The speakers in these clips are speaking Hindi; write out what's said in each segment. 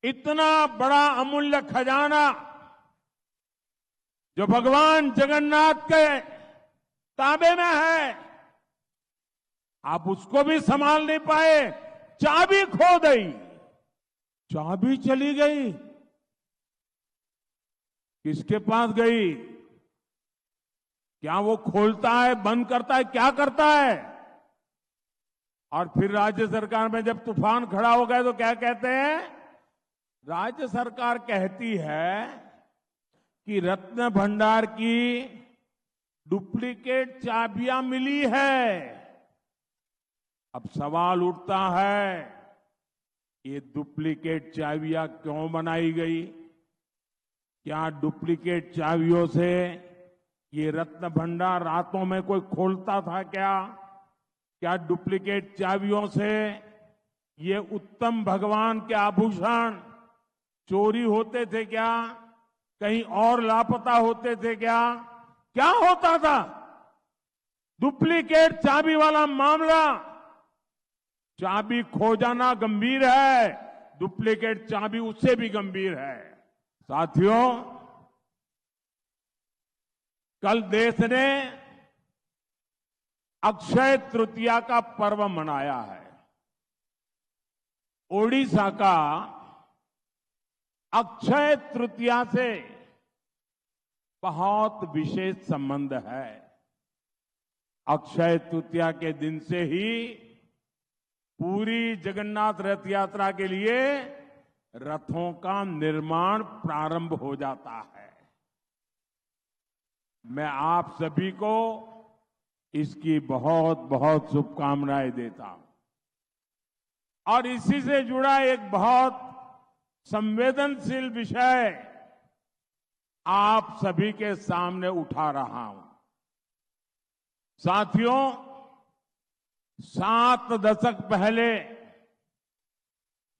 इतना बड़ा अमूल्य खजाना जो भगवान जगन्नाथ के ताबे में है, आप उसको भी संभाल नहीं पाए। चाबी खो गई, चाबी चली गई, किसके पास गई? क्या वो खोलता है, बंद करता है, क्या करता है? और फिर राज्य सरकार में जब तूफान खड़ा हो गया तो क्या कहते हैं? राज्य सरकार कहती है कि रत्न भंडार की डुप्लीकेट चाबियां मिली है। अब सवाल उठता है, ये डुप्लीकेट चाबियां क्यों बनाई गई? क्या डुप्लीकेट चाबियों से ये रत्न भंडार रातों में कोई खोलता था क्या? क्या डुप्लीकेट चाबियों से ये उत्तम भगवान के आभूषण चोरी होते थे क्या? कहीं और लापता होते थे क्या? क्या होता था? डुप्लीकेट चाबी वाला मामला, चाबी खो जाना गंभीर है, डुप्लीकेट चाबी उससे भी गंभीर है। साथियों, कल देश ने अक्षय तृतीया का पर्व मनाया है। ओडिशा का अक्षय तृतीया से बहुत विशेष संबंध है। अक्षय तृतीया के दिन से ही पूरी जगन्नाथ रथ यात्रा के लिए रथों का निर्माण प्रारंभ हो जाता है। मैं आप सभी को इसकी बहुत बहुत शुभकामनाएं देता हूं। और इसी से जुड़ा एक बहुत संवेदनशील विषय आप सभी के सामने उठा रहा हूं। साथियों, 7 दशक पहले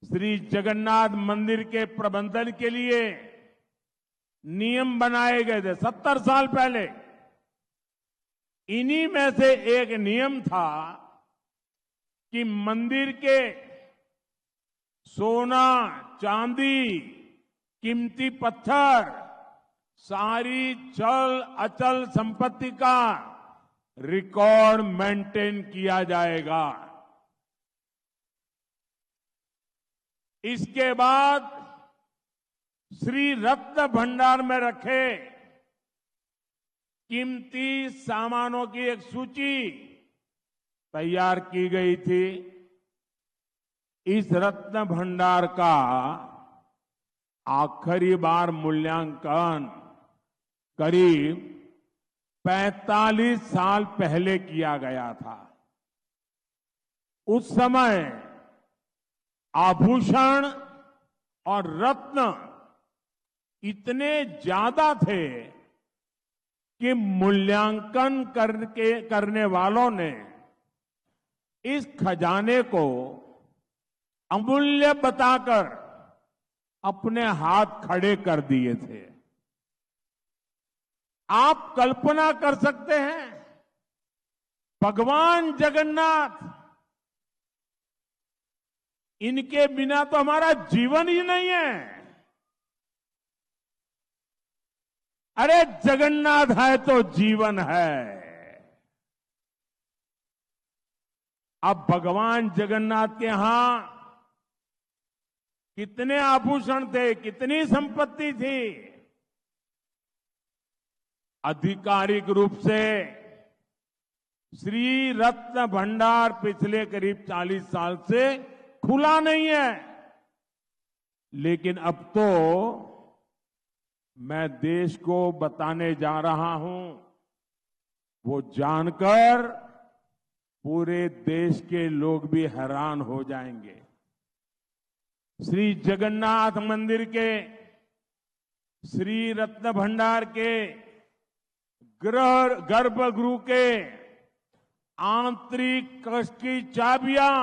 श्री जगन्नाथ मंदिर के प्रबंधन के लिए नियम बनाए गए थे। 70 साल पहले इन्हीं में से एक नियम था कि मंदिर के सोना, चांदी, कीमती पत्थर, सारी चल अचल संपत्ति का रिकॉर्ड मेंटेन किया जाएगा। इसके बाद श्री रत्न भंडार में रखे कीमती सामानों की एक सूची तैयार की गई थी। इस रत्न भंडार का आखिरी बार मूल्यांकन करीब 45 साल पहले किया गया था। उस समय आभूषण और रत्न इतने ज्यादा थे कि मूल्यांकन करने वालों ने इस खजाने को अमूल्य बताकर अपने हाथ खड़े कर दिए थे। आप कल्पना कर सकते हैं, भगवान जगन्नाथ, इनके बिना तो हमारा जीवन ही नहीं है। अरे जगन्नाथ है तो जीवन है। अब भगवान जगन्नाथ के यहां कितने आभूषण थे, कितनी संपत्ति थी? आधिकारिक रूप से श्री रत्न भंडार पिछले करीब 40 साल से खुला नहीं है। लेकिन अब तो मैं देश को बताने जा रहा हूं, वो जानकर पूरे देश के लोग भी हैरान हो जाएंगे। श्री जगन्नाथ मंदिर के श्री रत्न भंडार के गर्भगृह के आंतरिक कक्ष की चाबियां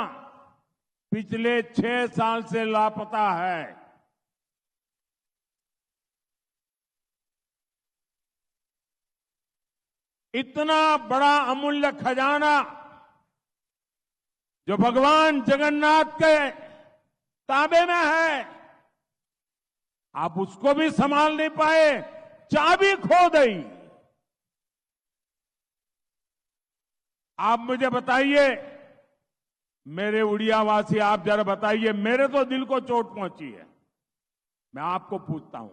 पिछले 6 साल से लापता है। इतना बड़ा अमूल्य खजाना जो भगवान जगन्नाथ के ताबे में है, आप उसको भी संभाल नहीं पाए, चाबी खो दी। आप मुझे बताइए, मेरे उड़ियावासी, आप जरा बताइए, मेरे तो दिल को चोट पहुंची है। मैं आपको पूछता हूं,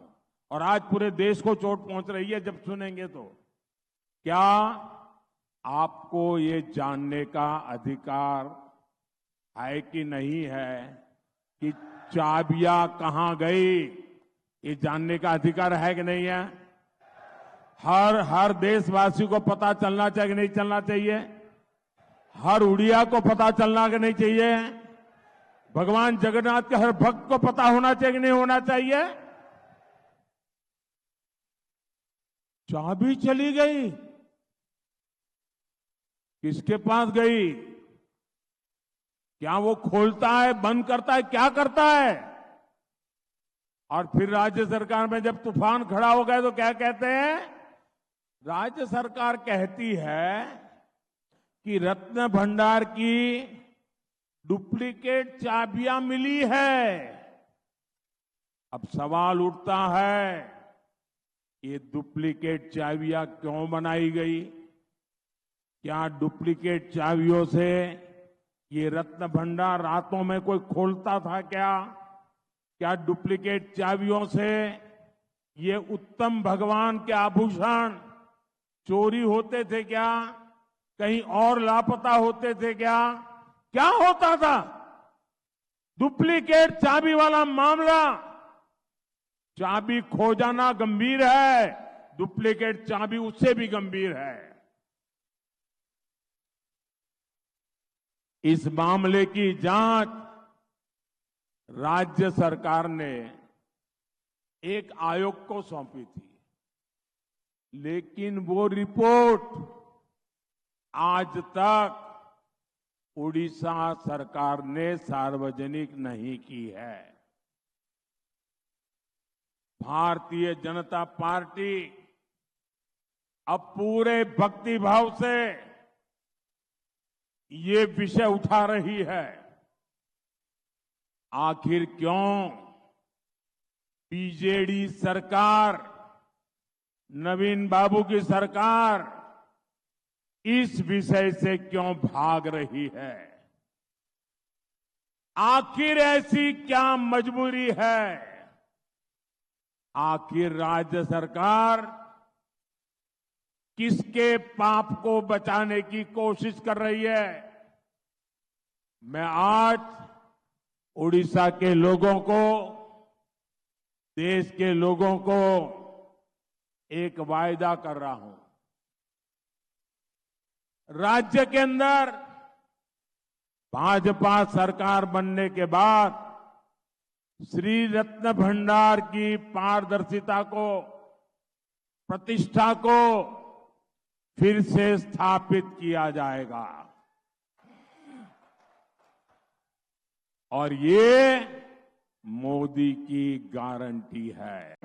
और आज पूरे देश को चोट पहुंच रही है जब सुनेंगे तो, क्या आपको ये जानने का अधिकार है कि नहीं है कि चाबियां कहां गई? ये जानने का अधिकार है कि नहीं है? हर देशवासी को पता चलना चाहिए कि नहीं चलना चाहिए? हर उड़िया को पता चलना कि नहीं चाहिए? भगवान जगन्नाथ के हर भक्त को पता होना चाहिए कि नहीं होना चाहिए? चाबी चली गई, किसके पास गई? क्या वो खोलता है, बंद करता है, क्या करता है? और फिर राज्य सरकार में जब तूफान खड़ा हो गया तो क्या कहते हैं? राज्य सरकार कहती है कि रत्न भंडार की डुप्लीकेट चाबियां मिली है। अब सवाल उठता है, ये डुप्लीकेट चाबियां क्यों बनाई गई? क्या डुप्लीकेट चाबियों से ये रत्न भंडार रातों में कोई खोलता था क्या? क्या डुप्लीकेट चाबियों से ये उत्तम भगवान के आभूषण चोरी होते थे क्या? कहीं और लापता होते थे क्या? क्या होता था? डुप्लीकेट चाबी वाला मामला, चाबी खो जाना गंभीर है, डुप्लीकेट चाबी उससे भी गंभीर है। इस मामले की जांच राज्य सरकार ने एक आयोग को सौंपी थी, लेकिन वो रिपोर्ट आज तक उड़ीसा सरकार ने सार्वजनिक नहीं की है। भारतीय जनता पार्टी अब पूरे भक्तिभाव से ये विषय उठा रही है। आखिर क्यों बीजेडी सरकार, नवीन बाबू की सरकार इस विषय से क्यों भाग रही है? आखिर ऐसी क्या मजबूरी है? आखिर राज्य सरकार किसके पाप को बचाने की कोशिश कर रही है? मैं आज उड़ीसा के लोगों को, देश के लोगों को एक वायदा कर रहा हूं। राज्य के अंदर भाजपा सरकार बनने के बाद श्री रत्न भंडार की पारदर्शिता को, प्रतिष्ठा को फिर से स्थापित किया जाएगा। और ये मोदी की गारंटी है।